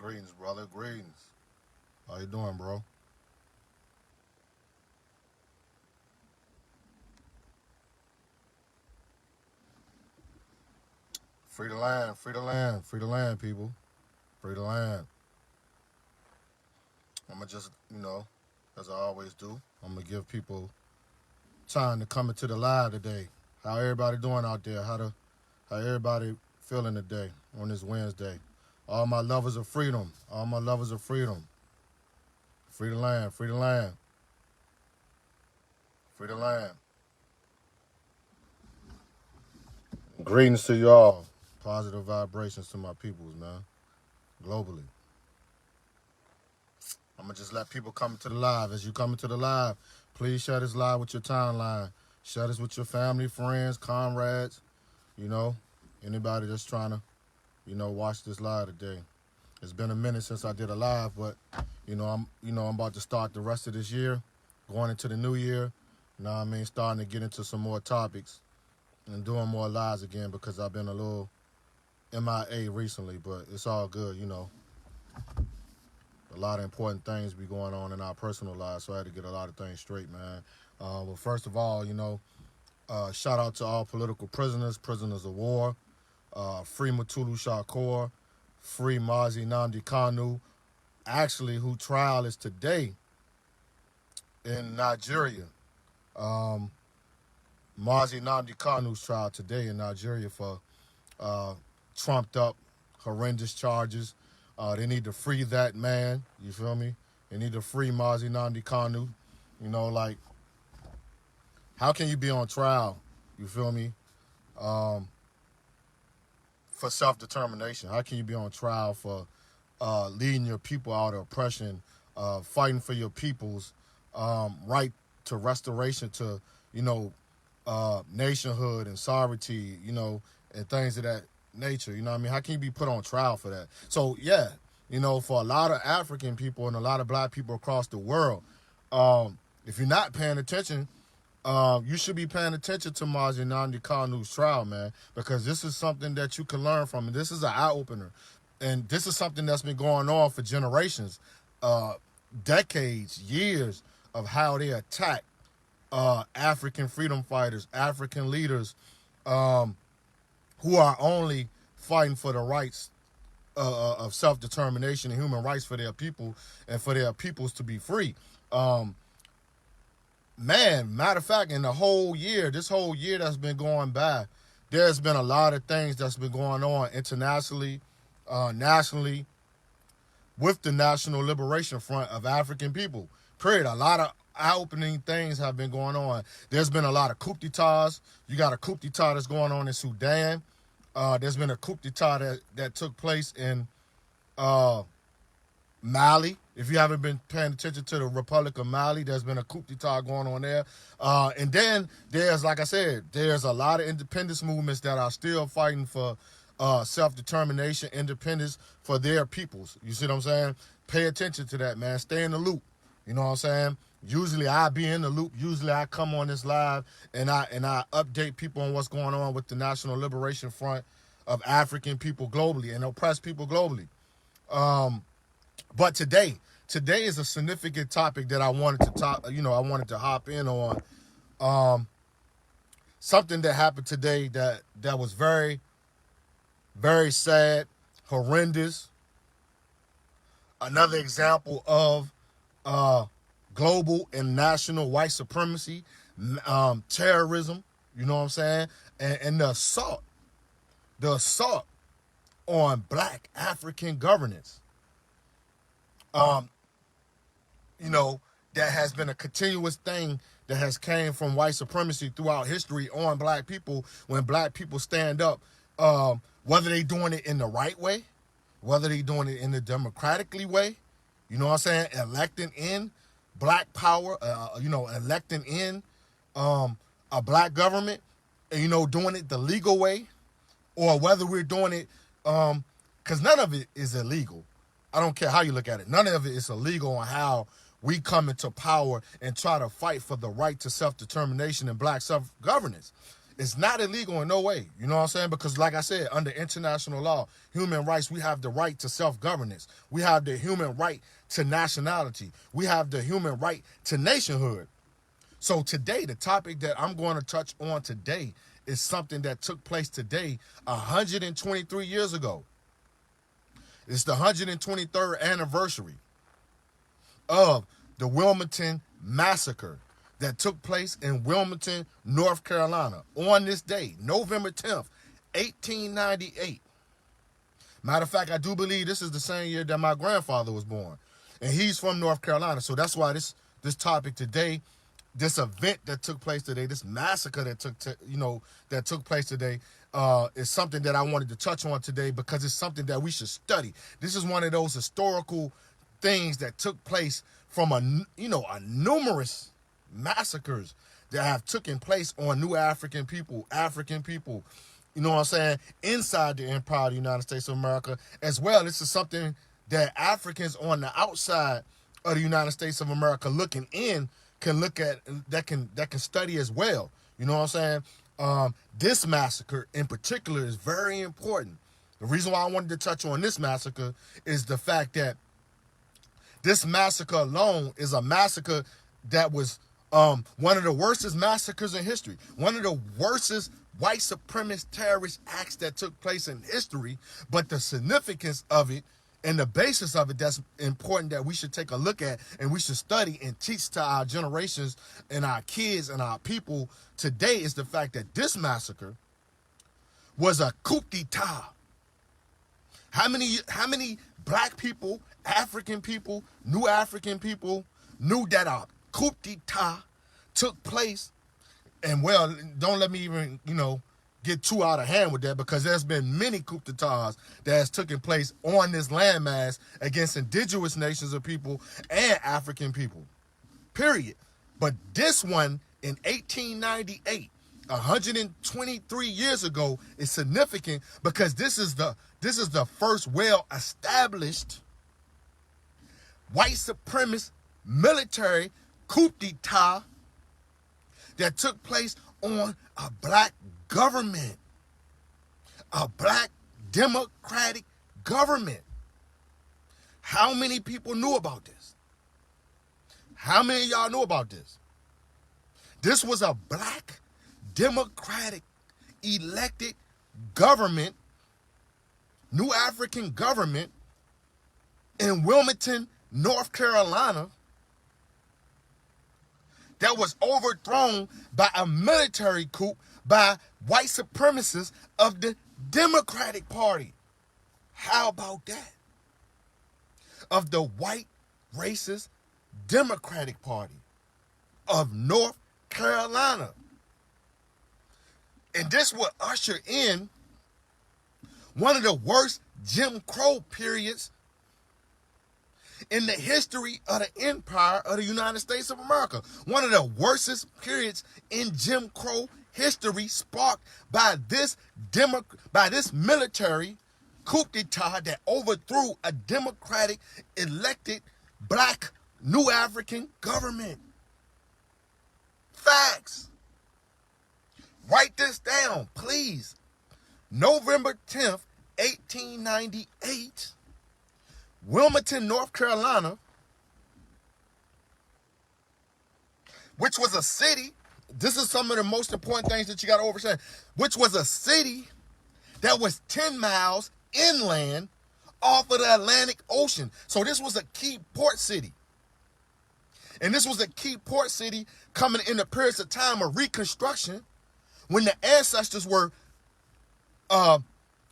Greetings, brother. Greetings. How you doing, bro? Free the land, free the land, free the land, people. Free the land. I'm going to just, as I always do, I'm going to give people time to come into the live today. How everybody doing out there? How everybody feeling today on this Wednesday? All my lovers of freedom. All my lovers of freedom. Free the land, free the land. Free the land. Greetings to you all. Positive vibrations to my peoples, man. Globally. I'm going to just let people come into the live. As you come into the live, please share this live with your timeline. Share this with your family, friends, comrades, anybody that's trying to, watch this live today. It's been a minute since I did a live, but, I'm about to start the rest of this year, going into the new year. Starting to get into some more topics and doing more lives again because I've been a little MIA recently, but it's all good, A lot of important things be going on in our personal lives, so I had to get a lot of things straight, man. Well, first of all, shout out to all political prisoners, prisoners of war, free Mutulu Shakur, free Mazi Nnamdi Kanu, actually who trial is today in Nigeria. Mazi Nnamdi Kanu's trial today in Nigeria for trumped up, horrendous charges. They need to free that man, you feel me? They need to free Mazi Nnamdi Kanu. How can you be on trial, you feel me, for self-determination? How can you be on trial for leading your people out of oppression, fighting for your people's right to restoration to, nationhood and sovereignty, and things of that nature, How can you be put on trial for that? So, yeah, for a lot of African people and a lot of black people across the world, if you're not paying attention, you should be paying attention to Mazi Nnamdi Kanu's trial, man, because this is something that you can learn from. And this is an eye-opener. And this is something that's been going on for generations, decades, years of how they attack African freedom fighters, African leaders, who are only fighting for the rights of self-determination and human rights for their people and for their peoples to be free. Matter of fact, in this whole year that's been going by, there's been a lot of things that's been going on internationally, nationally, with the National Liberation Front of African people. Period. A lot of eye-opening things have been going on. There's been a lot of coup d'etats. You got a coup d'etat that's going on in Sudan. There's been a coup d'etat that took place in Mali. If you haven't been paying attention to the Republic of Mali, there's been a coup d'etat going on there. And then there's, like I said, there's a lot of independence movements that are still fighting for self-determination, independence for their peoples. You see what I'm saying? Pay attention to that, man. Stay in the loop. You know what I'm saying? Usually I be in the loop. Usually I come on this live and I update people on what's going on with the National Liberation Front of African people globally and oppressed people globally. But today is a significant topic that I wanted to talk. I wanted to hop in on. Something that happened today that was very, very sad, horrendous. Another example of global and national white supremacy, terrorism, you know what I'm saying? And the assault on black African governance. That has been a continuous thing that has came from white supremacy throughout history on black people when black people stand up, whether they doing it in the right way, whether they doing it in the democratically way, you know what I'm saying, electing in black power, electing in a black government, and, doing it the legal way, or whether we're doing it, because none of it is illegal. I don't care how you look at it. None of it is illegal on how we come into power and try to fight for the right to self-determination and black self-governance. It's not illegal in no way. You know what I'm saying? Because like I said, under international law, human rights, we have the right to self-governance. We have the human right to nationality. We have the human right to nationhood. So today, the topic that I'm going to touch on today is something that took place today 123 years ago. It's the 123rd anniversary of the Wilmington Massacre that took place in Wilmington, North Carolina on this day, November 10th, 1898. Matter of fact, I do believe this is the same year that my grandfather was born. And he's from North Carolina. So that's why this topic today, this event that took place today, this massacre that took place today, is something that I wanted to touch on today because it's something that we should study. This is one of those historical things that took place from a numerous massacres that have taken place on new African people, you know what I'm saying, inside the Empire of the United States of America as well. This is something that Africans on the outside of the United States of America looking in can look at, that can study as well. You know what I'm saying? This massacre in particular is very important. The reason why I wanted to touch on this massacre is the fact that this massacre alone is a massacre that was one of the worstest massacres in history, one of the worstest white supremacist terrorist acts that took place in history. But the significance of it and the basis of it that's important that we should take a look at and we should study and teach to our generations and our kids and our people today is the fact that this massacre was a coup d'etat. How many black people, African people, new African people knew that a coup d'etat took place? And well, don't let me even, get too out of hand with that, because there's been many coup d'etats that has taken place on this landmass against indigenous nations of people and African people, period. But this one in 1898, 123 years ago, is significant because this is the first well-established white supremacist military coup d'etat that took place on a black government, a black democratic government. How many people knew about this? How many of y'all knew about this? This was a black democratic elected government, new African government in Wilmington, North Carolina, that was overthrown by a military coup by white supremacists of the Democratic Party. How about that? Of the white racist Democratic Party of North Carolina. And this would usher in one of the worst Jim Crow periods in the history of the Empire of the United States of America. One of the worstest periods in Jim Crow history, sparked by this military coup d'etat that overthrew a democratic elected black new African government. Facts. Write this down, please. November 10th, 1898. Wilmington, North Carolina, which was a city, this is some of the most important things that you got to understand, which was a city that was 10 miles inland off of the Atlantic Ocean. So this was a key port city. And this was a key port city coming in the periods of time of Reconstruction when the ancestors were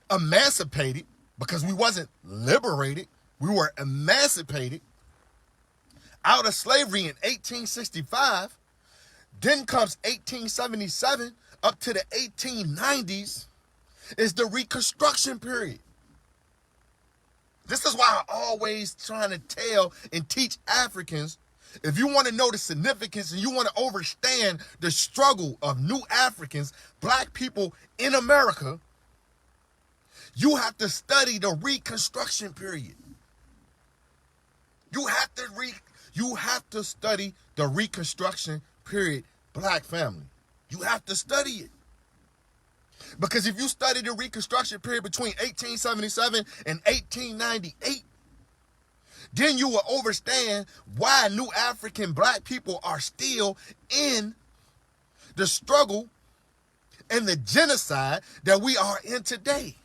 emancipated, because we wasn't liberated. We were emancipated out of slavery in 1865. Then comes 1877 up to the 1890s is the Reconstruction period. This is why I'm always trying to tell and teach Africans, if you want to know the significance and you want to understand the struggle of new Africans, black people in America, you have to study the Reconstruction period. You have to study the Reconstruction period, black family. You have to study it. Because if you study the Reconstruction period between 1877 and 1898, then you will understand why new African black people are still in the struggle and the genocide that we are in today.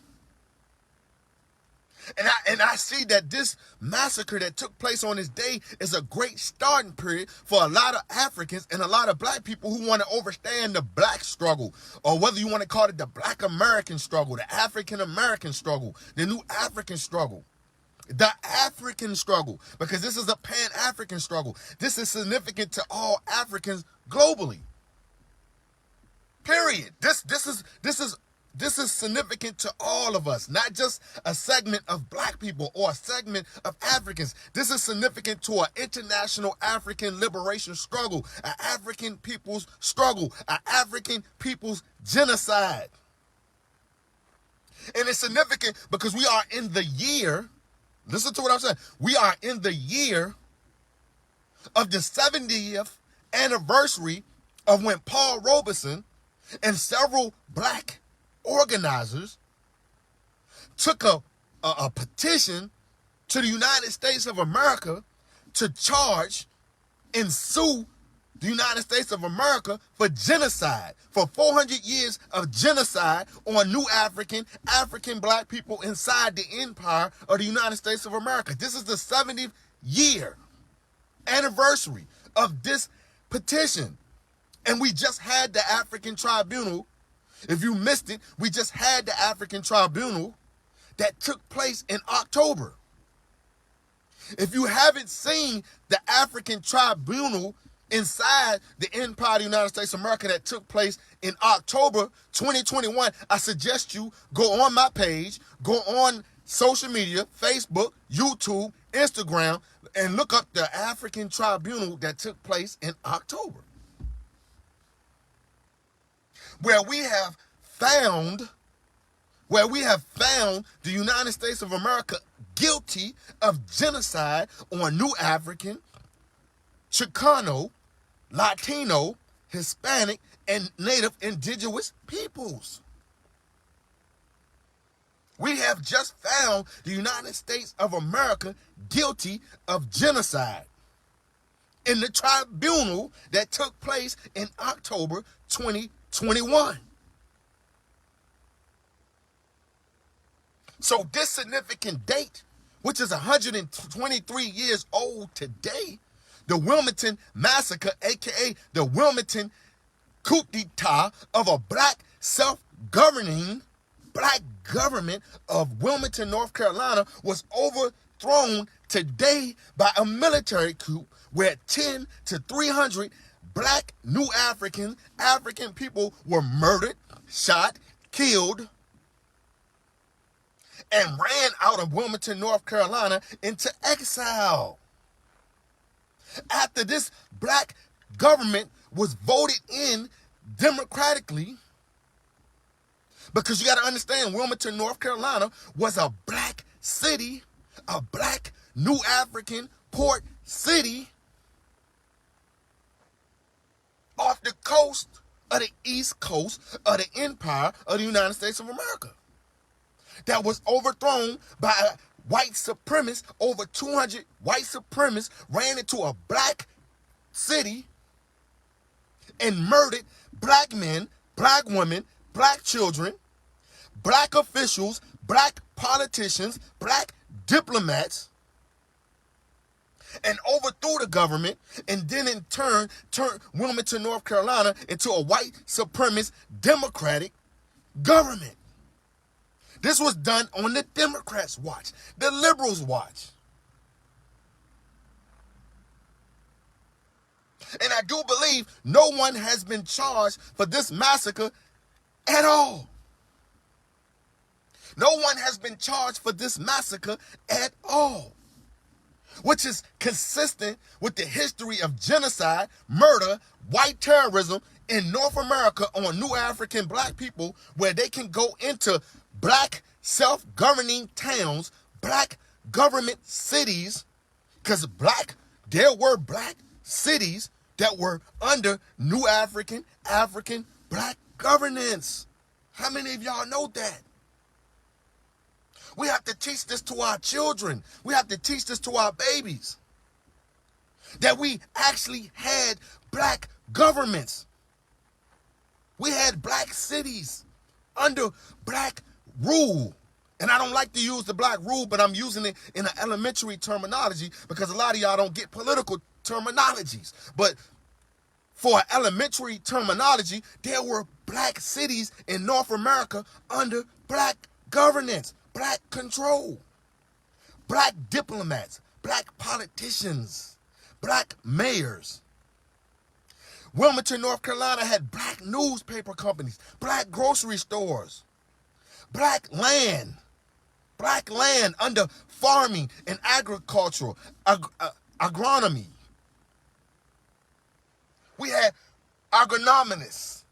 And I see that this massacre that took place on this day is a great starting period for a lot of Africans and a lot of black people who want to understand the black struggle, or whether you want to call it the Black American struggle, the African American struggle, the new African struggle, the African struggle, because this is a Pan-African struggle. This is significant to all Africans globally. Period. This is significant to all of us, not just a segment of black people or a segment of Africans. This is significant to an international African liberation struggle, an African people's struggle, an African people's genocide. And it's significant because we are in the year, listen to what I'm saying, we are in the year of the 70th anniversary of when Paul Robeson and several black organizers took a petition to the United States of America to charge and sue the United States of America for genocide, for 400 years of genocide on new African black people inside the empire of the United States of America. This is the 70th year anniversary of this petition. And we just had the African Tribunal. If you missed it, we just had the African Tribunal that took place in October. If you haven't seen the African Tribunal inside the Empire of the United States of America that took place in October 2021, I suggest you go on my page, go on social media, Facebook, YouTube, Instagram, and look up the African Tribunal that took place in October, where we have found the United States of America guilty of genocide on new African, Chicano, Latino, Hispanic, and Native indigenous peoples. We have just found the United States of America guilty of genocide in the tribunal that took place in October 2021. So this significant date, which is 123 years old today, the Wilmington Massacre, aka the Wilmington Coup d'etat of a black self-governing black government of Wilmington, North Carolina, was overthrown today by a military coup where 10 to 300 black new African people were murdered, shot, killed, and ran out of Wilmington, North Carolina into exile. After this black government was voted in democratically, because you got to understand, Wilmington, North Carolina was a black city, a black new African port city off the coast of the East Coast of the Empire of the United States of America that was overthrown by white supremacists. Over 200 white supremacists ran into a black city and murdered black men, black women, black children, black officials, black politicians, black diplomats, and overthrew the government, and then in turn turned Wilmington, North Carolina into a white supremacist democratic government. This was done on the Democrats' watch, the liberals' watch. And I do believe no one has been charged for this massacre at all. No one has been charged for this massacre at all, which is consistent with the history of genocide, murder, white terrorism in North America on new African black people, where they can go into black self-governing towns, black government cities, because there were black cities that were under new African black governance. How many of y'all know that? We have to teach this to our children. We have to teach this to our babies. That we actually had black governments. We had black cities under black rule. And I don't like to use the black rule, but I'm using it in an elementary terminology because a lot of y'all don't get political terminologies. But for elementary terminology, there were black cities in North America under black governance, black control, black diplomats, black politicians, black mayors. Wilmington, North Carolina had black newspaper companies, black grocery stores, black land under farming and agricultural, agronomy. We had agronomists.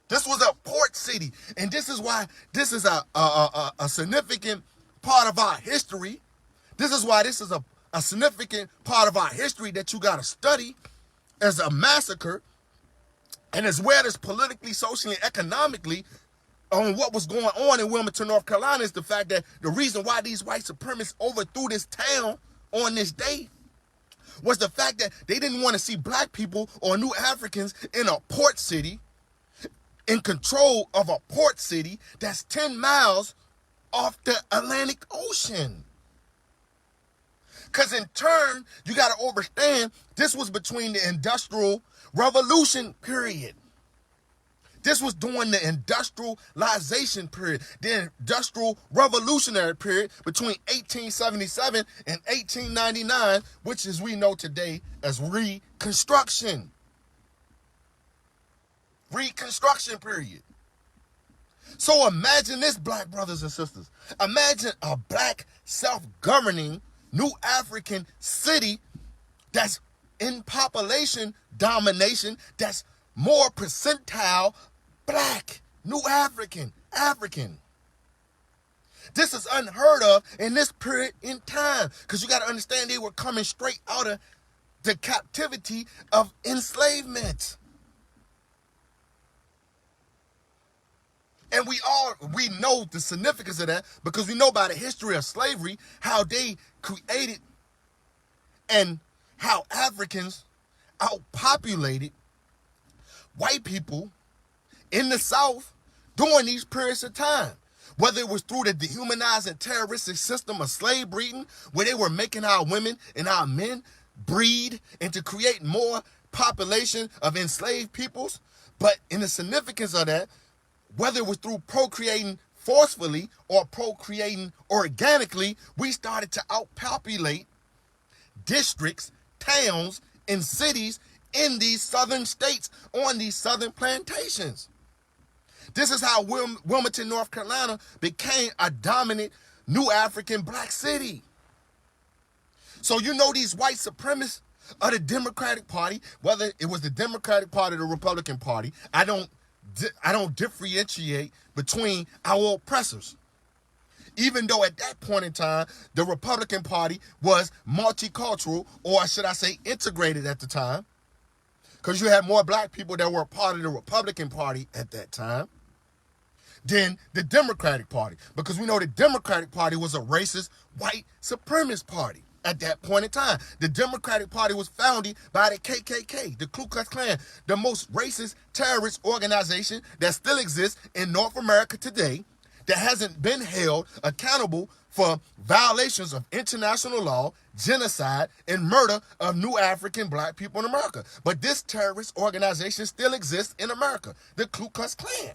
This was a port city, and this is why this is a significant part of our history. This is why this is a significant part of our history that you got to study as a massacre, and as well as politically, socially, and economically on what was going on in Wilmington, North Carolina is the fact that the reason why these white supremacists overthrew this town on this day was the fact that they didn't want to see black people or new Africans in a port city, in control of a port city that's 10 miles off the Atlantic Ocean. Because in turn, you got to understand, this was between the Industrial Revolution period. This was during the industrialization period, the Industrial Revolutionary period between 1877 and 1899, which as we know today as Reconstruction. Reconstruction period. So imagine this, black brothers and sisters. Imagine a black self-governing new African city that's in population domination, that's more percentile black, new African. This is unheard of in this period in time, because you got to understand they were coming straight out of the captivity of enslavement. And we know the significance of that because we know by the history of slavery how they created and how Africans outpopulated white people in the South during these periods of time. Whether it was through the dehumanizing terroristic system of slave breeding, where they were making our women and our men breed and to create more population of enslaved peoples. But in the significance of that, whether it was through procreating forcefully or procreating organically, we started to outpopulate districts, towns, and cities in these southern states on these southern plantations. This is how Wilmington, North Carolina became a dominant new African black city. So you know these white supremacists of the Democratic Party, whether it was the Democratic Party or the Republican Party, I don't differentiate between our oppressors. Even though at that point in time, the Republican Party was multicultural, or should I say integrated at the time, because you had more black people that were a part of the Republican Party at that time than the Democratic Party, because we know the Democratic Party was a racist white supremacist party. At that point in time, the Democratic Party was founded by the KKK, the Ku Klux Klan, the most racist terrorist organization that still exists in North America today, that hasn't been held accountable for violations of international law, genocide, and murder of new African black people in America. But this terrorist organization still exists in America, the Ku Klux Klan.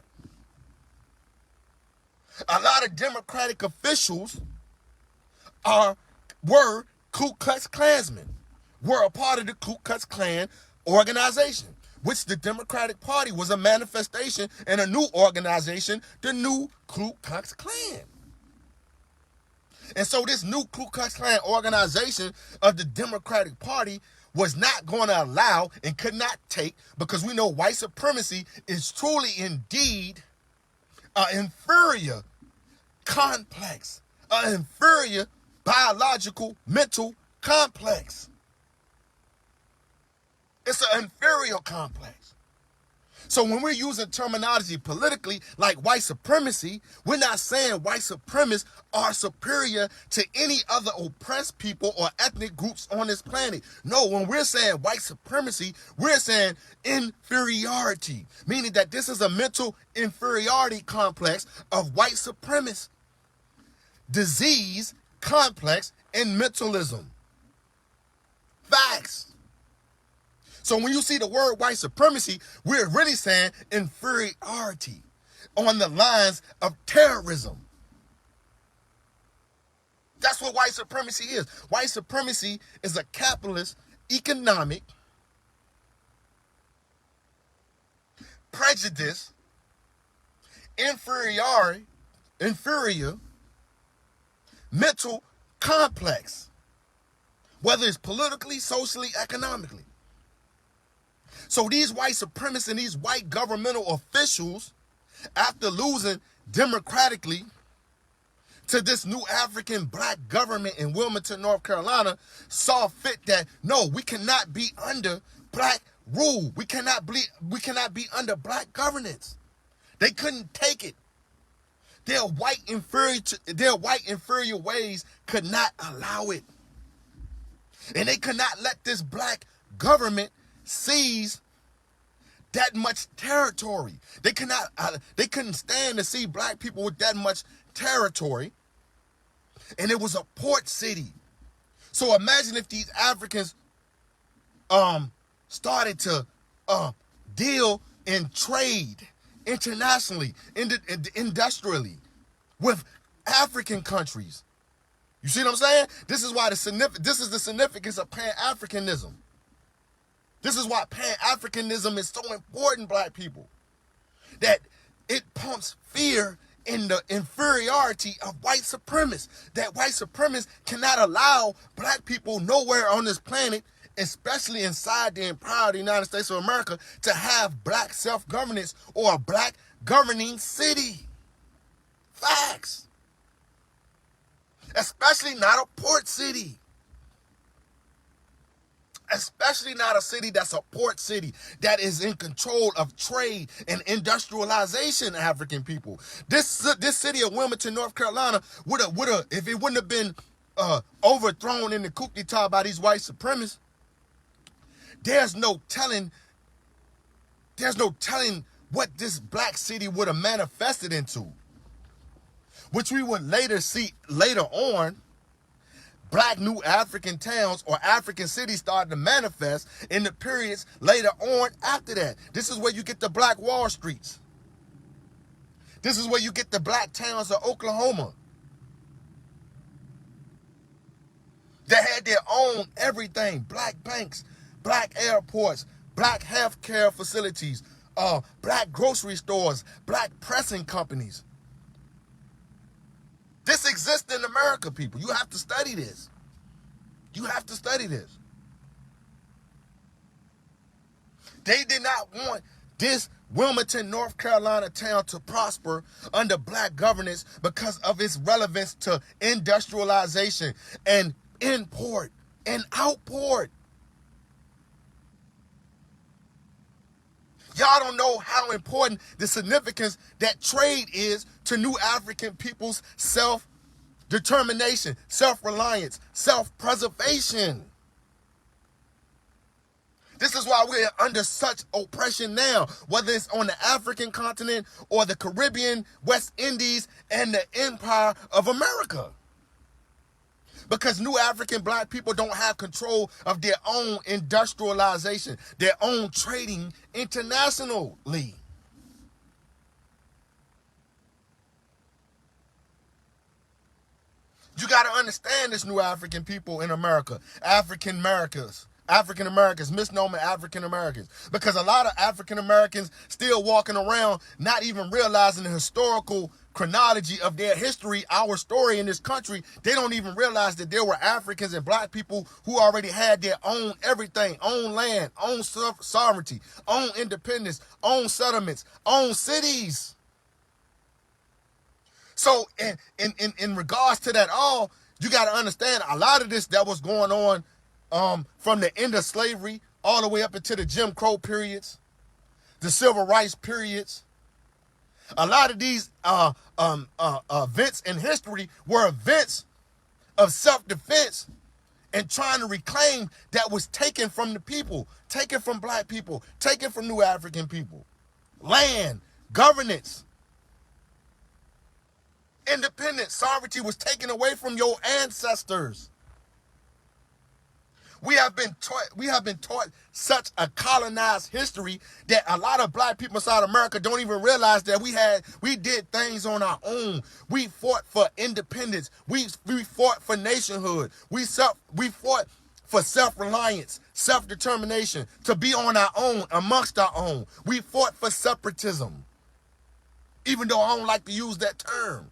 A lot of Democratic officials were Ku Klux Klansmen, were a part of the Ku Klux Klan organization, which the Democratic Party was a manifestation and a new organization, the new Ku Klux Klan. And so this new Ku Klux Klan organization of the Democratic Party was not going to allow and could not take, because we know white supremacy is truly indeed an inferior complex, an inferior biological mental complex. It's an inferior complex. So when we're using terminology politically like white supremacy, we're not saying white supremacists are superior to any other oppressed people or ethnic groups on this planet. No, when we're saying white supremacy, we're saying inferiority, meaning that this is a mental inferiority complex of white supremacists, disease, complex, and mentalism. Facts. So when you see the word white supremacy, we're really saying inferiority on the lines of terrorism. That's what white supremacy is. White supremacy is a capitalist, economic, prejudice, inferior, mental complex, whether it's politically, socially, economically. So these white supremacists and these white governmental officials, after losing democratically to this new African black government in Wilmington, North Carolina, saw fit that, no, we cannot be under black rule. We cannot be under black governance. They couldn't take it. Their white inferior ways could not allow it. And they could not let this black government seize that much territory. They couldn't stand to see black people with that much territory. And it was a port city. So imagine if these Africans started to deal and trade internationally, industrially, with African countries. You see what I'm saying? This is why this is the significance of Pan-Africanism. This is why Pan-Africanism is so important, black people. That it pumps fear in the inferiority of white supremacists. That white supremacists cannot allow black people nowhere on this planet, especially inside the empire of the United States of America, to have black self-governance or a black governing city. Facts. Especially not a port city. Especially not a city that's a port city that is in control of trade and industrialization, African people. This city of Wilmington, North Carolina, would have, if it wouldn't have been overthrown in the coup d'etat by these white supremacists, there's no telling what this black city would have manifested into, which we would later see later on. Black new African towns or African cities started to manifest in the periods later on after that. This is where you get the Black Wall Streets. This is where you get the black towns of Oklahoma that had their own everything. Black banks, black airports, black healthcare facilities, black grocery stores, black pressing companies. This exists in America, people. You have to study this. You have to study this. They did not want this Wilmington, North Carolina town to prosper under black governance because of its relevance to industrialization and import and outport. Y'all don't know how important the significance that trade is to new African people's self-determination, self-reliance, self-preservation. This is why we're under such oppression now, whether it's on the African continent or the Caribbean, West Indies, and the Empire of America. Because new African black people don't have control of their own industrialization, their own trading internationally. You got to understand this new African people in America, African Americans, misnomer African Americans, because a lot of African Americans still walking around not even realizing the historical chronology of their history, our story in this country. They don't even realize that there were Africans and black people who already had their own everything, own land, own sovereignty, own independence, own settlements, own cities. So in regards to that all, you got to understand a lot of this that was going on from the end of slavery all the way up into the Jim Crow periods the civil rights periods. A lot of these events in history were events of self-defense and trying to reclaim that was taken from the people, taken from black people, taken from new African people. Land, governance, independence, sovereignty was taken away from your ancestors. We have been taught such a colonized history that a lot of black people inside America don't even realize that we did things on our own. We fought for independence. We fought for nationhood. We fought for self-reliance, self-determination, to be on our own, amongst our own. We fought for separatism, even though I don't like to use that term.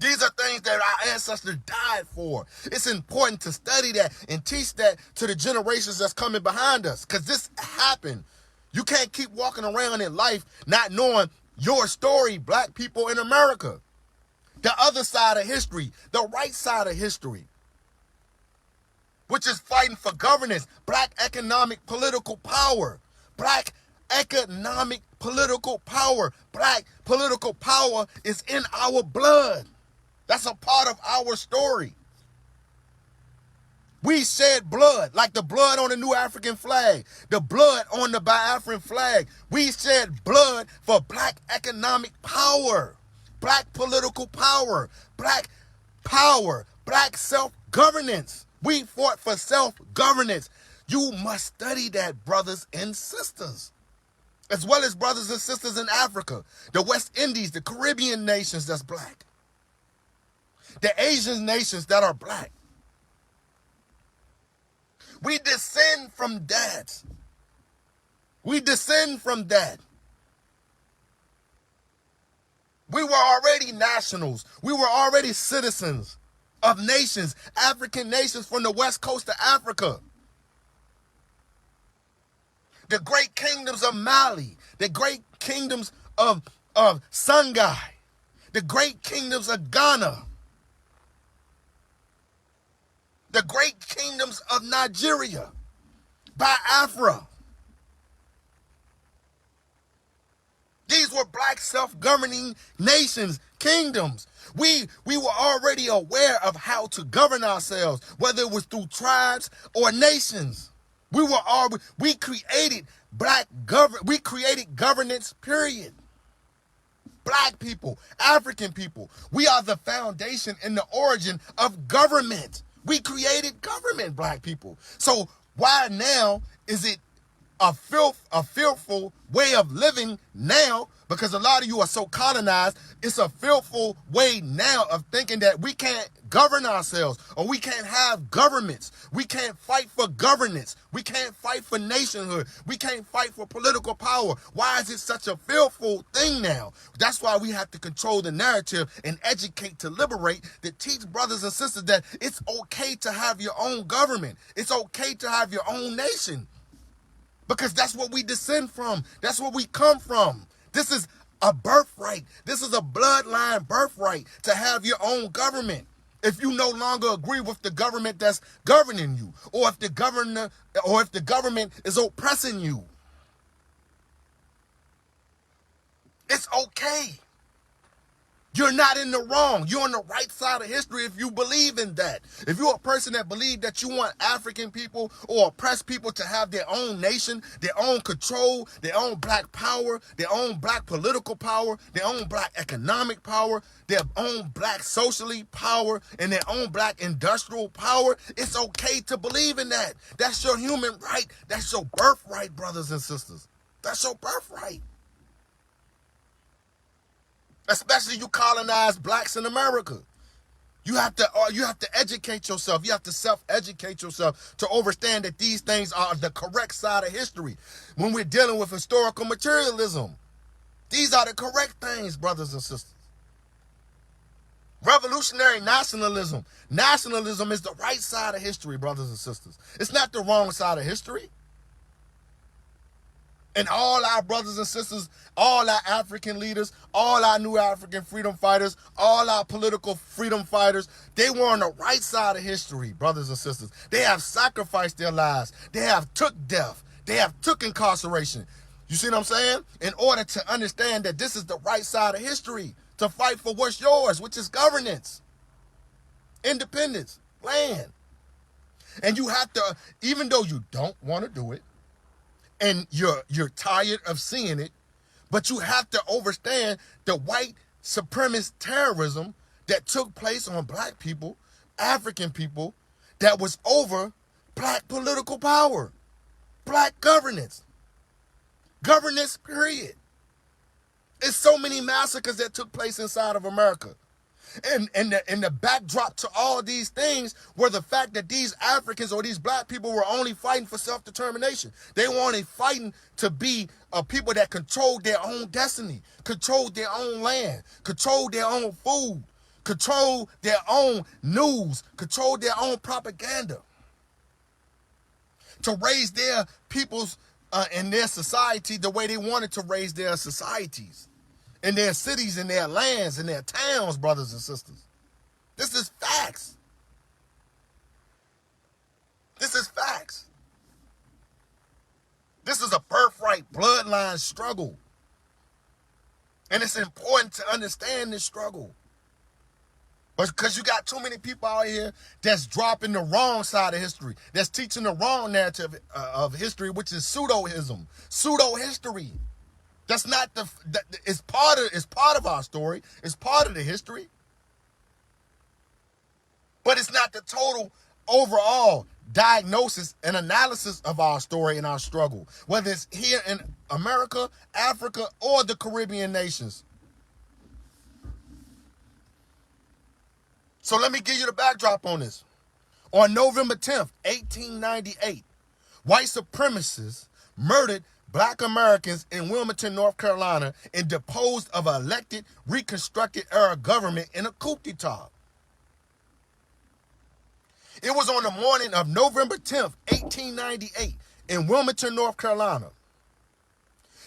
These are things that our ancestors died for. It's important to study that and teach that to the generations that's coming behind us, because this happened. You can't keep walking around in life not knowing your story, black people in America. The other side of history, the right side of history, which is fighting for governance, black economic political power, black economic political power. Black political power is in our blood. That's a part of our story. We shed blood, like the blood on the new African flag, the blood on the Biafran flag. We shed blood for black economic power, black political power, black self-governance. We fought for self-governance. You must study that, brothers and sisters, as well as brothers and sisters in Africa, the West Indies, the Caribbean nations that's black, the Asian nations that are black. We descend from that. We descend from that. We were already nationals. We were already citizens of nations, African nations from the west coast of Africa. The great kingdoms of Mali, the great kingdoms of Songhai, the great kingdoms of Ghana, the great kingdoms of Nigeria, Biafra. These were black self-governing nations, kingdoms. We were already aware of how to govern ourselves, whether it was through tribes or nations. We created governance, period. Black people, African people, we are the foundation and the origin of government. We created government, black people. So why now is it a fearful way of living now? Because a lot of you are so colonized, it's a fearful way now of thinking that we can't govern ourselves, or we can't have governments. We can't fight for governance. We can't fight for nationhood. We can't fight for political power. Why is it such a fearful thing now? That's why we have to control the narrative and educate to liberate, to teach brothers and sisters that it's okay to have your own government. It's okay to have your own nation. Because that's what we descend from. That's where we come from. This is a birthright. This is a bloodline birthright to have your own government. If you no longer agree with the government that's governing you, or if the government is oppressing you, it's okay. You're not in the wrong. You're on the right side of history if you believe in that. If you're a person that believes that you want African people or oppressed people to have their own nation, their own control, their own black power, their own black political power, their own black economic power, their own black socially power, and their own black industrial power, it's okay to believe in that. That's your human right. That's your birthright, brothers and sisters. That's your birthright. Especially you colonized blacks in America. You have to educate yourself. You have to self-educate yourself to understand that these things are the correct side of history. When we're dealing with historical materialism, these are the correct things, brothers and sisters. Revolutionary nationalism. Nationalism is the right side of history, brothers and sisters. It's not the wrong side of history. And all our brothers and sisters, all our African leaders, all our new African freedom fighters, all our political freedom fighters, they were on the right side of history, brothers and sisters. They have sacrificed their lives. They have took death. They have took incarceration. You see what I'm saying? In order to understand that this is the right side of history, to fight for what's yours, which is governance, independence, land. And you have to, even though you don't want to do it, and you're tired of seeing it, but you have to understand the white supremacist terrorism that took place on black people, African people, that was over black political power, black governance. Governance, period. It's so many massacres that took place inside of America. And the backdrop to all these things were the fact that these Africans or these black people were only fighting for self-determination. They were only fighting to be people that controlled their own destiny, controlled their own land, controlled their own food, controlled their own news, controlled their own propaganda. To raise their peoples in their society the way they wanted to raise their societies. In their cities, in their lands, in their towns, brothers and sisters. This is facts. This is facts. This is a birthright bloodline struggle. And it's important to understand this struggle. But because you got too many people out here that's dropping the wrong side of history, that's teaching the wrong narrative of history, which is pseudoism, pseudo-history. That's not it's part of our story. It's part of the history. But it's not the total overall diagnosis and analysis of our story and our struggle, whether it's here in America, Africa, or the Caribbean nations. So let me give you the backdrop on this. On November 10th, 1898, white supremacists murdered black Americans in Wilmington, North Carolina, and deposed of an elected, reconstructed era government in a coup d'etat. It was on the morning of November 10th, 1898, in Wilmington, North Carolina.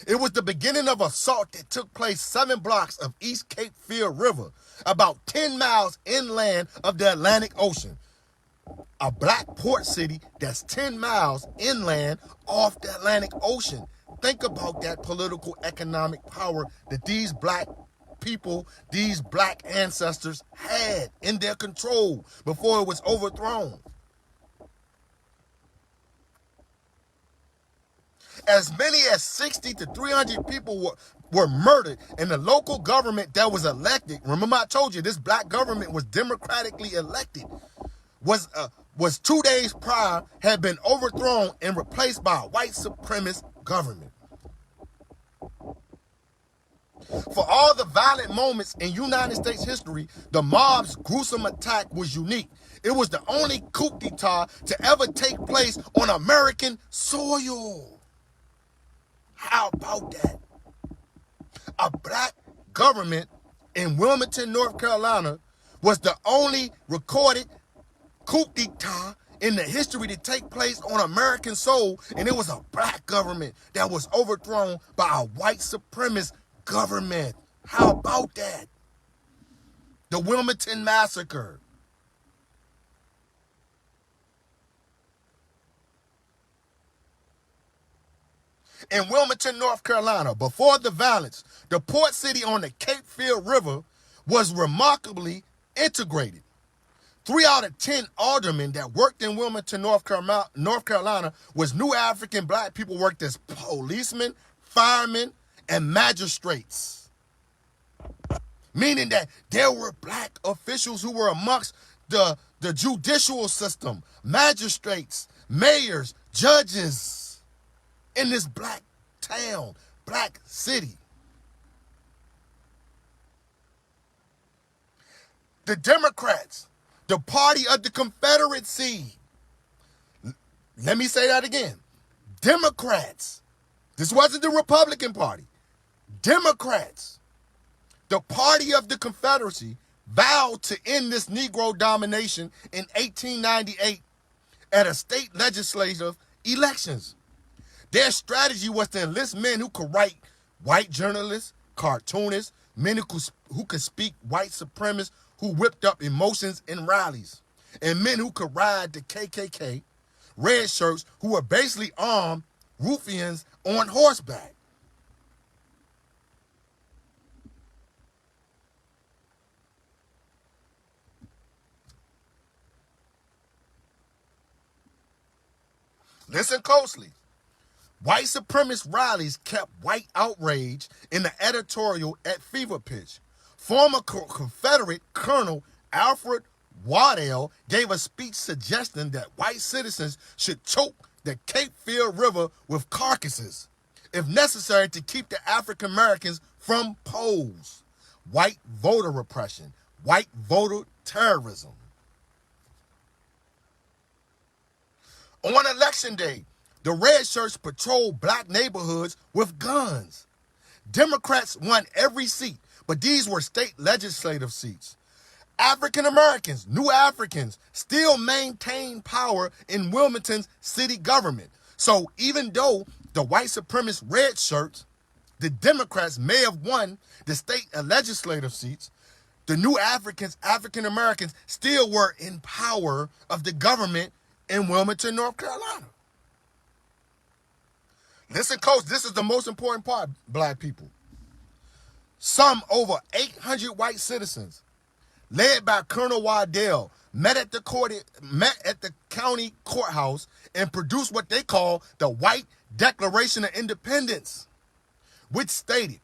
It was the beginning of assault that took place 7 blocks of East Cape Fear River, about 10 miles inland of the Atlantic Ocean. A black port city that's 10 miles inland off the Atlantic Ocean. Think about that political economic power that these black people, these black ancestors had in their control before it was overthrown. As many as 60 to 300 people were murdered, and the local government that was elected, remember I told you this black government was democratically elected, was 2 days prior, had been overthrown and replaced by a white supremacist government. For all the violent moments in United States history, the mob's gruesome attack was unique. It was the only coup d'etat to ever take place on American soil. How about that? A black government in Wilmington, North Carolina was the only recorded coup d'etat in the history to take place on American soil, and it was a black government that was overthrown by a white supremacist government. How about that? The Wilmington Massacre. In Wilmington, North Carolina, before the violence, the port city on the Cape Fear River was remarkably integrated. 3 out of 10 aldermen that worked in Wilmington, North Carolina was new African black people, worked as policemen, firemen, and magistrates. Meaning that there were black officials who were amongst the judicial system, magistrates, mayors, judges in this black town, black city. The Democrats, the party of the Confederacy. Let me say that again. Democrats. This wasn't the Republican Party. Democrats, the party of the Confederacy, vowed to end this Negro domination in 1898 at a state legislative elections. Their strategy was to enlist men who could write, white journalists, cartoonists, men who could speak, white supremacists who whipped up emotions in rallies, and men who could ride the KKK, red shirts who were basically armed ruffians on horseback. Listen closely. White supremacist rallies kept white outrage in the editorial at fever pitch. Former Confederate Colonel Alfred Waddell gave a speech suggesting that white citizens should choke the Cape Fear River with carcasses, if necessary, to keep the African Americans from polls. White voter repression, white voter terrorism. On election day, the red shirts patrolled black neighborhoods with guns. Democrats won every seat, but these were state legislative seats. African Americans, new Africans, still maintained power in Wilmington's city government. So even though the white supremacist red shirts, the Democrats may have won the state legislative seats, the new African Americans still were in power of the government in Wilmington, North Carolina. Listen close, this is the most important part, black people. Some over 800 white citizens, led by Colonel Waddell, met at the county courthouse and produced what they call the White Declaration of Independence, which stated,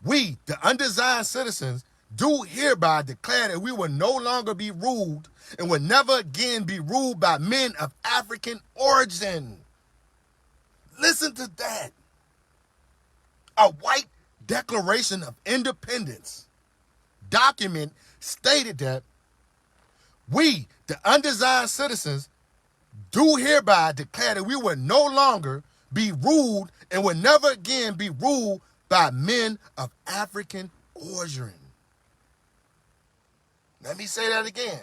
"We, the undesigned citizens, do hereby declare that we will no longer be ruled and will never again be ruled by men of African origin." Listen to that. A White Declaration of Independence document stated that we, the undesigned citizens, do hereby declare that we will no longer be ruled and will never again be ruled by men of African origin. Let me say that again.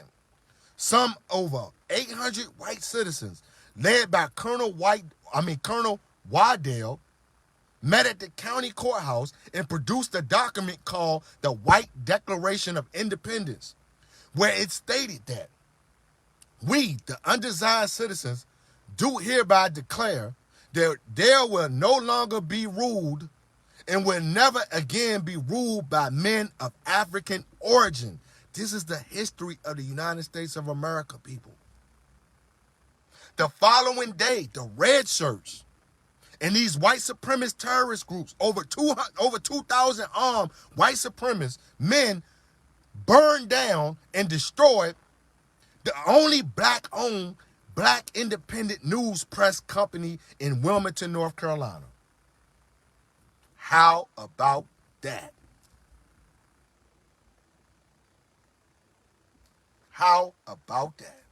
Some over 800 white citizens, led by Colonel Waddell, met at the county courthouse and produced a document called the White Declaration of Independence, where it stated that we, the undesigned citizens, do hereby declare that there will no longer be ruled and will never again be ruled by men of African origin. This is the history of the United States of America, people. The following day, the red shirts and these white supremacist terrorist groups, over 2,000 armed white supremacist men, burned down and destroyed the only black-owned, black independent news press company in Wilmington, North Carolina. How about that? How about that?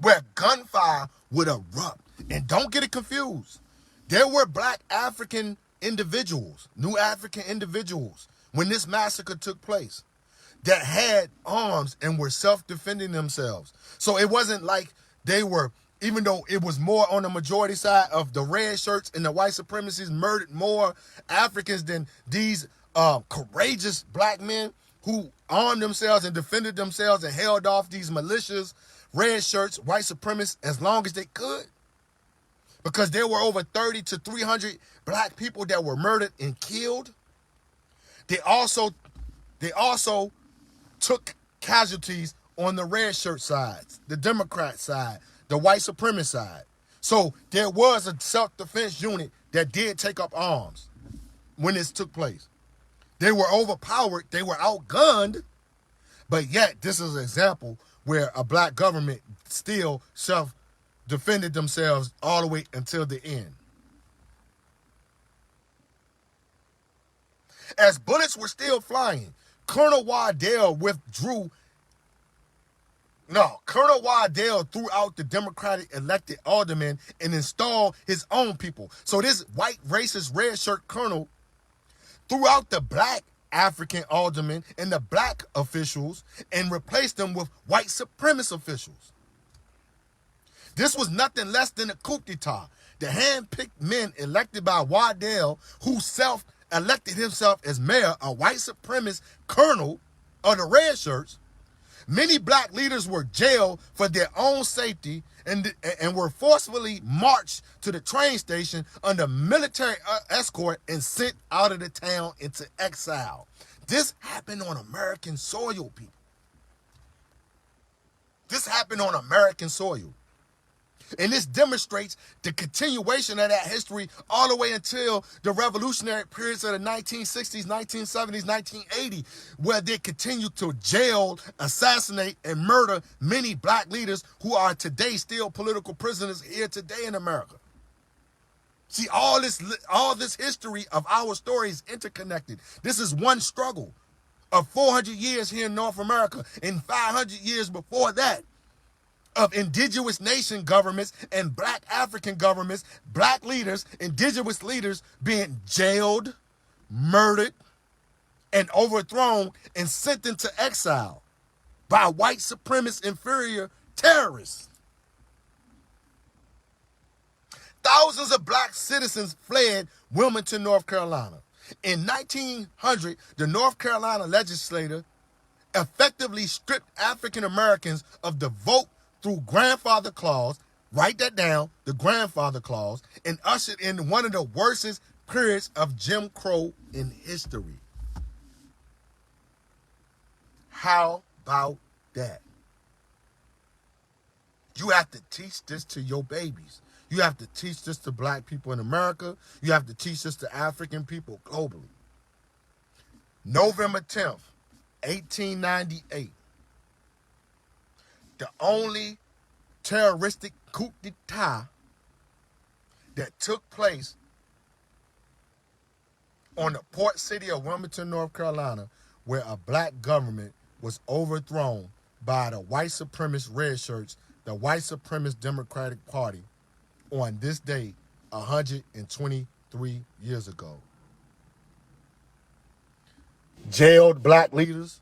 Where gunfire would erupt. And don't get it confused. There were black African individuals, new African individuals, when this massacre took place, that had arms and were self-defending themselves. So it wasn't like they were, even though it was more on the majority side of the red shirts and the white supremacists murdered more Africans than these courageous black men who armed themselves and defended themselves and held off these malicious red shirts, white supremacists, as long as they could. Because there were over 30 to 300 black people that were murdered and killed. They also took casualties on the red shirt side, the Democrat side, the white supremacist side. So there was a self-defense unit that did take up arms when this took place. They were overpowered, they were outgunned, but yet this is an example where a black government still self-defended themselves all the way until the end. As bullets were still flying, Colonel Waddell threw out the Democratic elected aldermen and installed his own people. So this white racist red shirt colonel threw out the black African aldermen and the black officials and replaced them with white supremacist officials. This was nothing less than a coup d'etat. The hand-picked men elected by Waddell, who elected himself as mayor, a white supremacist colonel of the red shirts. Many black leaders were jailed for their own safety and were forcibly marched to the train station under military escort and sent out of the town into exile. This happened on American soil, people. This happened on American soil. And this demonstrates the continuation of that history all the way until the revolutionary periods of the 1960s, 1970s, 1980, where they continued to jail, assassinate, and murder many black leaders who are today still political prisoners here today in America. See, all this history of our story is interconnected. This is one struggle of 400 years here in North America and 500 years before that, of indigenous nation governments and black African governments, black leaders, indigenous leaders being jailed, murdered, and overthrown and sent into exile by white supremacist inferior terrorists. Thousands of black citizens fled Wilmington, North Carolina. In 1900, the North Carolina legislature effectively stripped African Americans of the vote through grandfather clause, write that down, the grandfather clause, and ushered in one of the worst periods of Jim Crow in history. How about that? You have to teach this to your babies. You have to teach this to black people in America. You have to teach this to African people globally. November 10th, 1898. The only terroristic coup d'etat that took place on the port city of Wilmington, North Carolina, where a black government was overthrown by the white supremacist red shirts, the white supremacist Democratic Party, on this day 123 years ago. Jailed black leaders,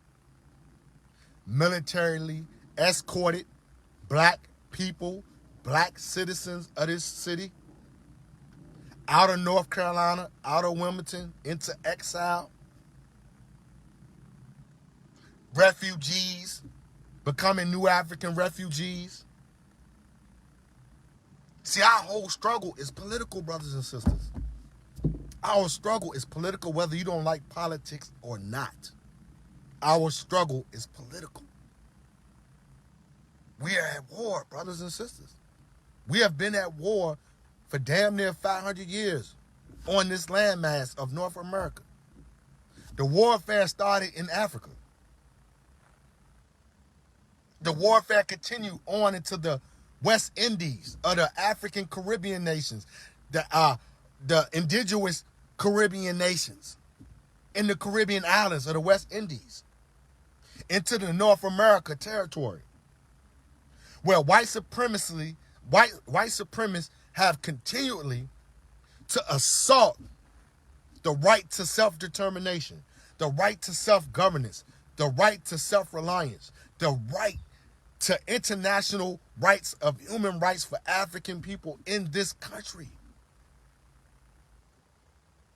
militarily escorted black people, black citizens of this city, out of North Carolina, out of Wilmington, into exile. Refugees, becoming new African refugees. See, our whole struggle is political, brothers and sisters. Our struggle is political whether you don't like politics or not. Our struggle is political. We are at war, brothers and sisters. We have been at war for damn near 500 years on this landmass of North America. The warfare started in Africa. The warfare continued on into the West Indies, of the African Caribbean nations, the indigenous Caribbean nations in the Caribbean islands of the West Indies, into the North America territory, where white supremacists have continually to assault the right to self-determination, the right to self-governance, the right to self-reliance, the right to international rights of human rights for African people in this country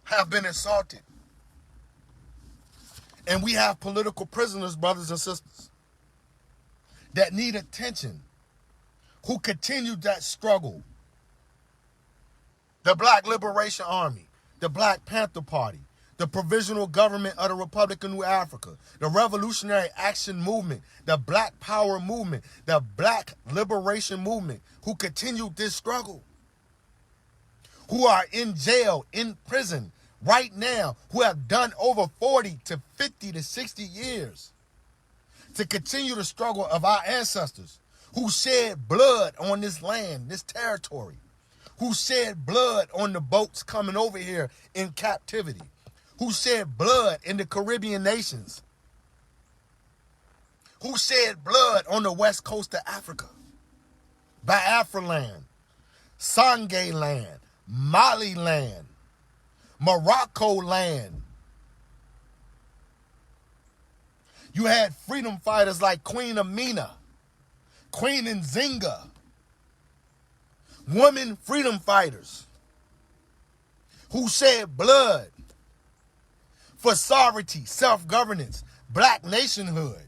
have been assaulted. And we have political prisoners, brothers and sisters, that need attention, who continue that struggle. The Black Liberation Army, the Black Panther Party, the Provisional Government of the Republic of New Africa, the Revolutionary Action Movement, the Black Power Movement, the Black Liberation Movement, who continued this struggle, who are in jail, in prison right now, who have done over 40 to 50 to 60 years to continue the struggle of our ancestors, who shed blood on this land, this territory, who shed blood on the boats coming over here in captivity, who shed blood in the Caribbean nations, who shed blood on the west coast of Africa, Biafra land, Sangay land, Mali land, Morocco land. You had freedom fighters like Queen Amina, Queen Nzinga, women freedom fighters who shed blood for sovereignty, self-governance, black nationhood.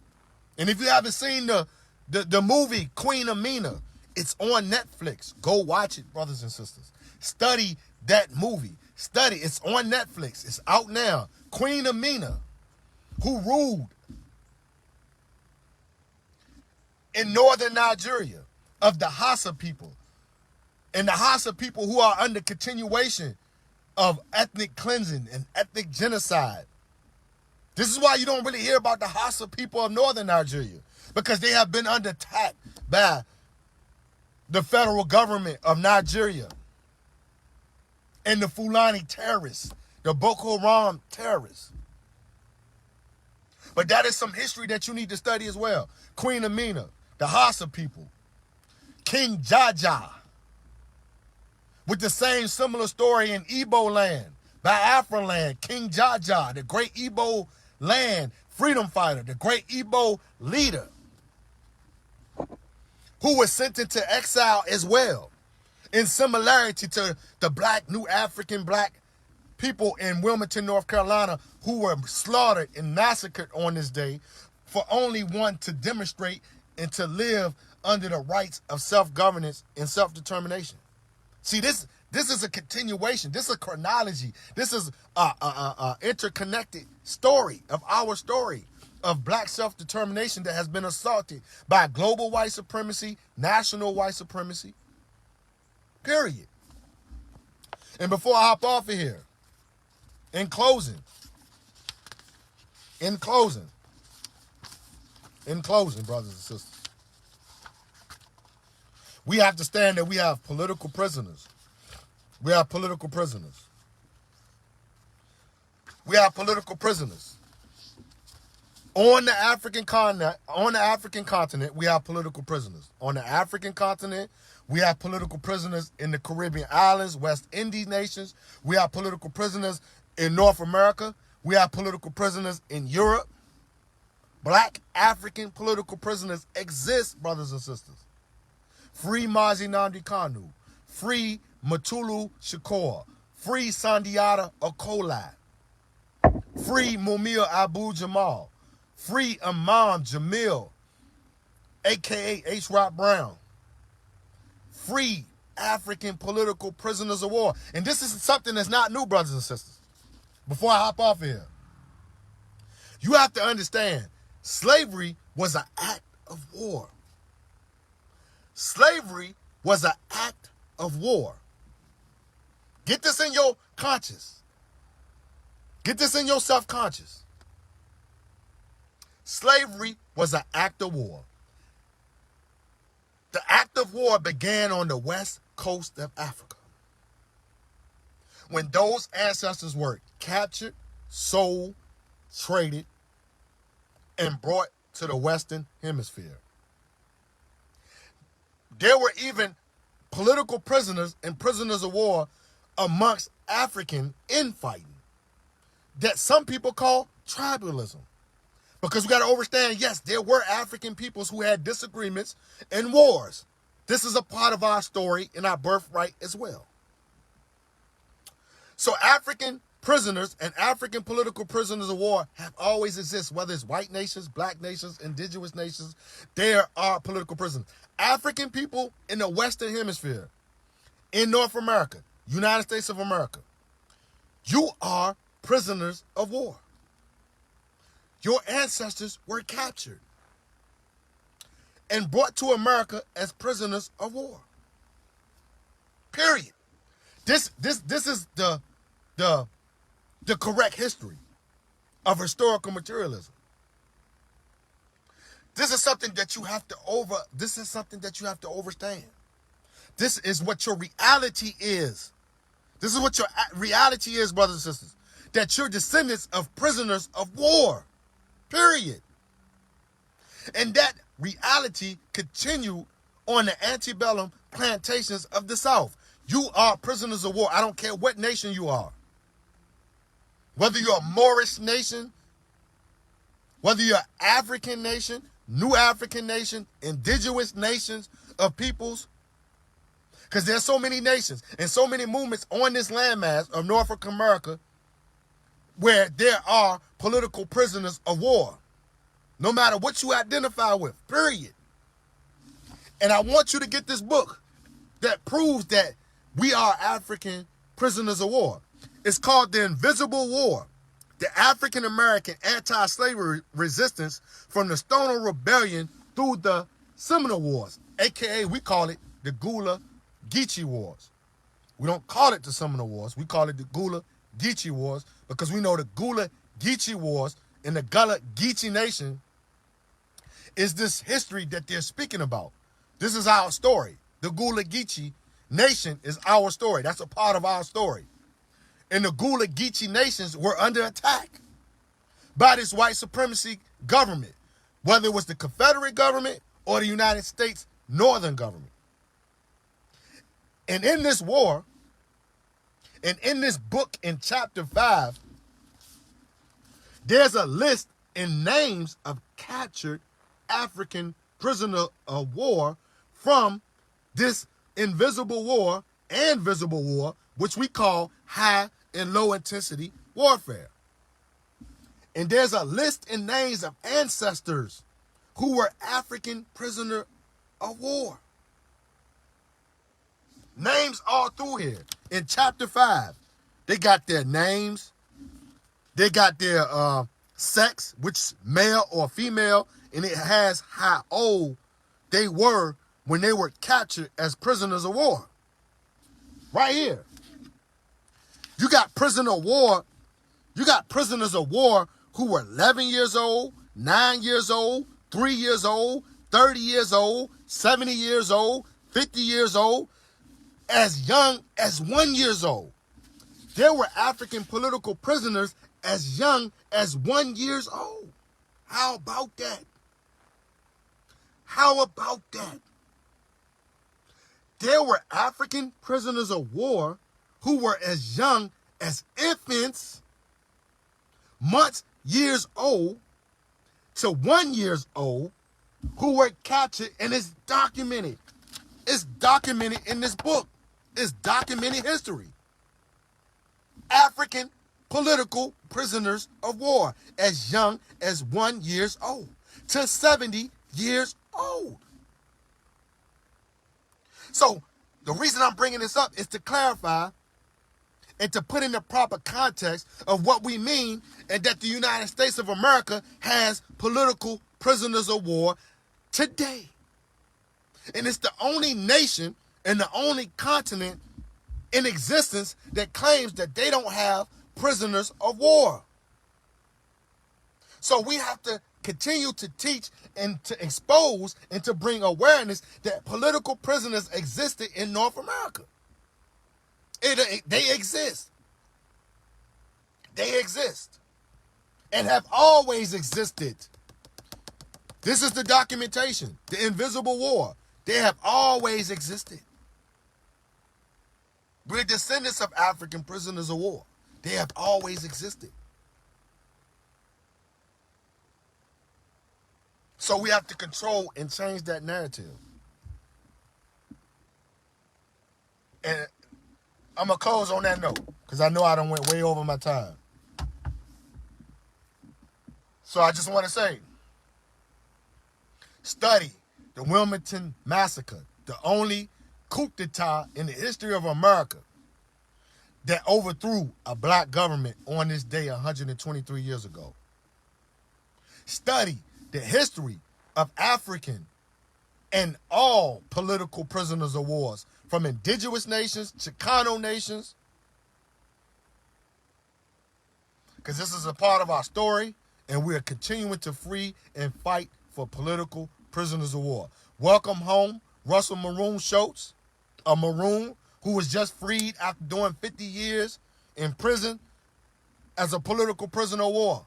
And if you haven't seen the movie Queen Amina, It's on Netflix. Go watch it, brothers and sisters. Study that movie. Study. It's on Netflix. It's out now. Queen Amina, who ruled in northern Nigeria, of the Hausa people. And the Hausa people who are under continuation of ethnic cleansing and ethnic genocide. This is why you don't really hear about the Hausa people of northern Nigeria, because they have been under attack by the federal government of Nigeria and the Fulani terrorists, the Boko Haram terrorists. But that is some history that you need to study as well. Queen Amina, the Hausa people, King Jaja, with the same similar story in Igbo land, Biafra land, King Jaja, the great Igbo land freedom fighter, the great Igbo leader, who was sent into exile as well, in similarity to the new African black people in Wilmington, North Carolina, who were slaughtered and massacred on this day for only one to demonstrate and to live under the rights of self-governance and self-determination. See, this is a continuation. This is a chronology. This is a interconnected story of our story of black self-determination that has been assaulted by global white supremacy, national white supremacy, period. And before I hop off of here, in closing, brothers and sisters, we have to stand that we have political prisoners. We have political prisoners. We have political prisoners. On the African continent, we have political prisoners. On the African continent, we have political prisoners in the Caribbean islands, West Indies nations. We have political prisoners in North America. We have political prisoners in Europe. Black African political prisoners exist, brothers and sisters. Free Mazi Nnamdi Kanu. Free Mutulu Shakur. Free Sundiata Okola. Free Mumia Abu Jamal. Free Imam Jamil, a.k.a. H. Rock Brown. Free African political prisoners of war. And this is something that's not new, brothers and sisters. Before I hop off here, you have to understand, slavery was an act of war. Slavery was an act of war. Get this in your conscious. Get this in your self-conscious. Slavery was an act of war. The act of war began on the west coast of Africa, when those ancestors were captured, sold, traded, and brought to the Western Hemisphere. There were even political prisoners and prisoners of war amongst African infighting that some people call tribalism. Because we got to understand, yes, there were African peoples who had disagreements and wars. This is a part of our story and our birthright as well. So African prisoners and African political prisoners of war have always existed, whether it's white nations, black nations, indigenous nations, there are political prisoners. African people in the Western Hemisphere, in North America, United States of America, you are prisoners of war. Your ancestors were captured and brought to America as prisoners of war. Period. This is the correct history of historical materialism. This is something that you have to understand. This is what your reality is. This is what your reality is, brothers and sisters. That you're descendants of prisoners of war. Period. And that reality continued on the antebellum plantations of the South. You are prisoners of war. I don't care what nation you are. Whether you're a Moorish nation, whether you're an African nation, New African nation, indigenous nations of peoples. Because there's so many nations and so many movements on this landmass of Norfolk America where there are political prisoners of war, no matter what you identify with, period. And I want you to get this book that proves that we are African prisoners of war. It's called The Invisible War, the African American anti-slavery resistance from the Stoner Rebellion through the Seminole Wars, aka we call it the Gula Geechee Wars. We don't call it the Seminole Wars, we call it the Gula Geechee Wars because we know the Gula Geechee Wars in the Gullah Geechee Nation is this history that they're speaking about. This is our story. The Gullah Geechee Nation is our story. That's a part of our story. And the Gullah Geechee nations were under attack by this white supremacy government, whether it was the Confederate government or the United States Northern government. And in this war, and in this book in chapter 5, there's a list and names of captured African prisoner of war from this invisible war and visible war, which we call high and low intensity warfare. And there's a list and names of ancestors who were African prisoner of war. Names all through here. In chapter 5, they got their names, they got their sex, which male or female, and it has how old they were when they were captured as prisoners of war. Right here. You got prisoner of war. You got prisoners of war who were 11 years old, 9 years old, 3 years old, 30 years old, 70 years old, 50 years old, as young as 1 year old. There were African political prisoners as young as 1 year old. How about that? How about that? There were African prisoners of war who were as young as infants, months, years old, to 1 year old, who were captured, and it's documented. It's documented in this book. It's documented history. African political prisoners of war as young as 1 year old to 70 years old. So the reason I'm bringing this up is to clarify and to put in the proper context of what we mean, and that the United States of America has political prisoners of war today. And it's the only nation and the only continent in existence that claims that they don't have prisoners of war. So we have to continue to teach and to expose and to bring awareness that political prisoners existed in North America. They exist. They exist and have always existed. This is the documentation, the invisible war. They have always existed. We're descendants of African prisoners of war. They have always existed. So we have to control and change that narrative. And I'm going to close on that note because I know I done went way over my time. So I just want to say, study the Wilmington Massacre, the only coup d'etat in the history of America that overthrew a black government on this day 123 years ago. Study the history of African and all political prisoners of wars, from indigenous nations, Chicano nations, because this is a part of our story, and we are continuing to free and fight for political prisoners of war. Welcome home, Russell Maroon Schultz, a Maroon who was just freed after doing 50 years in prison as a political prisoner of war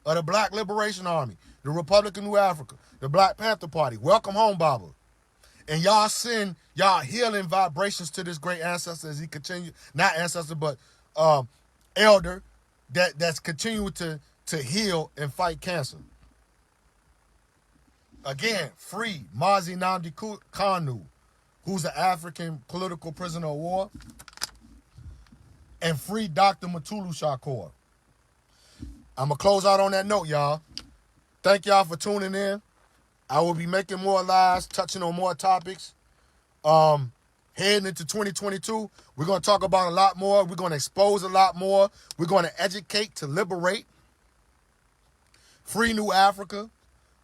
of the Black Liberation Army, the Republic of New Africa, the Black Panther Party. Welcome home, Baba. And y'all send y'all healing vibrations to this great ancestor as he continue, not ancestor, but elder that's continuing to heal and fight cancer. Again, free Mazi Nnamdi Kanu, who's an African political prisoner of war, and free Dr. Mutulu Shakur. I'm going to close out on that note, y'all. Thank y'all for tuning in. I will be making more lives, touching on more topics. Heading into 2022, we're going to talk about a lot more. We're going to expose a lot more. We're going to educate to liberate. Free New Africa.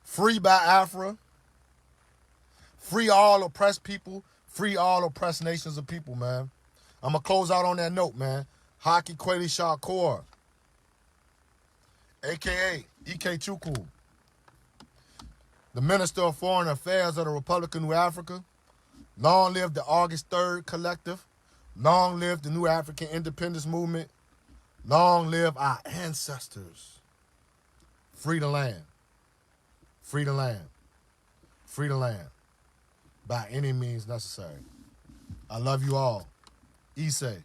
Free Biafra. Free all oppressed people. Free all oppressed nations of people, man. I'm going to close out on that note, man. Haki Kweli Shakur, a.k.a. E.K. Chukwu, the Minister of Foreign Affairs of the Republic of New Africa. Long live the August 3rd Collective. Long live the New African Independence Movement. Long live our ancestors. Free the land. Free the land. Free the land. By any means necessary. I love you all. Ise.